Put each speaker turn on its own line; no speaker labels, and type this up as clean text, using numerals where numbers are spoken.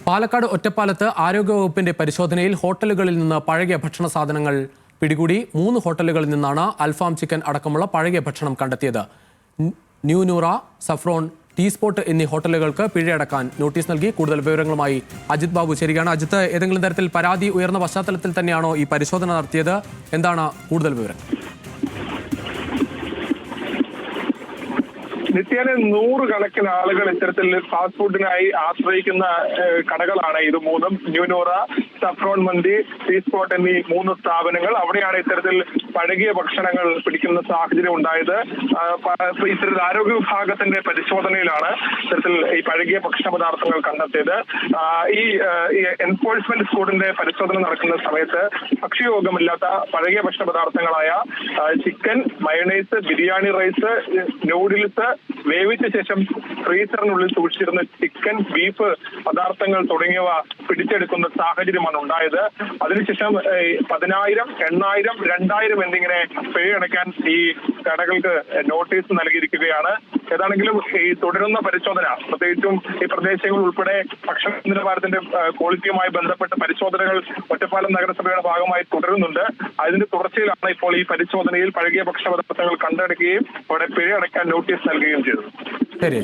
പാലക്കാട് ഒറ്റപ്പാലത്ത് ആരോഗ്യവകുപ്പിന്റെ പരിശോധനയിൽ ഹോട്ടലുകളിൽ നിന്ന് പഴകിയ ഭക്ഷണ സാധനങ്ങൾ പിടികൂടി. 3 ഹോട്ടലുകളിൽ നിന്നാണ് അൽഫാം ചിക്കൻ അടക്കമുള്ള പഴകിയ ഭക്ഷണം കണ്ടെത്തിയത്. New Noora, saffron, tea spot എന്നീ ഹോട്ടലുകൾക്ക് പിഴയടക്കാൻ നോട്ടീസ് നൽകി. കൂടുതൽ വിവരങ്ങളുമായി അജിത് ബാബു ചേരുകയാണ്. അജിത്ത്, ഏതെങ്കിലും തരത്തിൽ പരാതി ഉയർന്ന പശ്ചാത്തലത്തിൽ തന്നെയാണോ ഈ പരിശോധന നടത്തിയത്? എന്താണ് കൂടുതൽ വിവരം?
നിത്യേന 100 കണക്കിന് ആളുകൾ ഇത്തരത്തിൽ ഫാസ്റ്റ് ഫുഡിനായി ആശ്രയിക്കുന്ന കടകളാണ് ഇത് മൂന്നും. ന്യൂ നൂറ, സഫ്രോൺ മന്തി, ടീ സ്പോട്ട് എന്നീ 3 സ്ഥാപനങ്ങൾ. അവിടെയാണ് ഇത്തരത്തിൽ പഴകിയ ഭക്ഷണങ്ങൾ പിടിക്കുന്ന സാഹചര്യം ഉണ്ടായത്. ഇത്തരത്തിൽ ആരോഗ്യ വിഭാഗത്തിന്റെ പരിശോധനയിലാണ് ഇത്തരത്തിൽ ഈ പഴകിയ ഭക്ഷണ പദാർത്ഥങ്ങൾ കണ്ടെത്തിയത്. ഈ എൻഫോഴ്സ്മെന്റ് സ്ക്വാഡിന്റെ പരിശോധന നടക്കുന്ന സമയത്ത് ഭക്ഷ്യയോഗ്യമില്ലാത്ത പഴകിയ ഭക്ഷണ പദാർത്ഥങ്ങളായ chicken, mayonnaise, biryani rice, noodles, വേവിച്ച ശേഷം ഫ്രീസറിനുള്ളിൽ സൂക്ഷിച്ചിരുന്ന ചിക്കൻ, ബീഫ് പദാർത്ഥങ്ങൾ തുടങ്ങിയവ പിടിച്ചെടുക്കുന്ന സാഹചര്യമാണ് ഉണ്ടായത്. അതിനുശേഷം 10,000, 8,000, 2,000 എന്നിങ്ങനെ പിഴയടക്കാൻ ഈ കടകൾക്ക് നോട്ടീസ് നൽകിയിരിക്കുകയാണ്. ഏതാണെങ്കിലും ഈ തുടരുന്ന പരിശോധന, പ്രത്യേകിച്ചും ഈ പ്രദേശങ്ങൾ ഉൾപ്പെടെ ഭക്ഷണ നിലവാരത്തിന്റെ ക്വാളിറ്റിയുമായി ബന്ധപ്പെട്ട പരിശോധനകൾ ഒറ്റപ്പാലം നഗരസഭയുടെ ഭാഗമായി തുടരുന്നുണ്ട്. അതിന്റെ തുടർച്ചയിലാണ് ഇപ്പോൾ ഈ പരിശോധനയിൽ പഴകിയ ഭക്ഷണ പദാർത്ഥങ്ങൾ കണ്ടെടുക്കുകയും അവിടെ പിഴയടക്കാൻ നോട്ടീസ് നൽകുകയും ചെയ്തത്.
ശരി.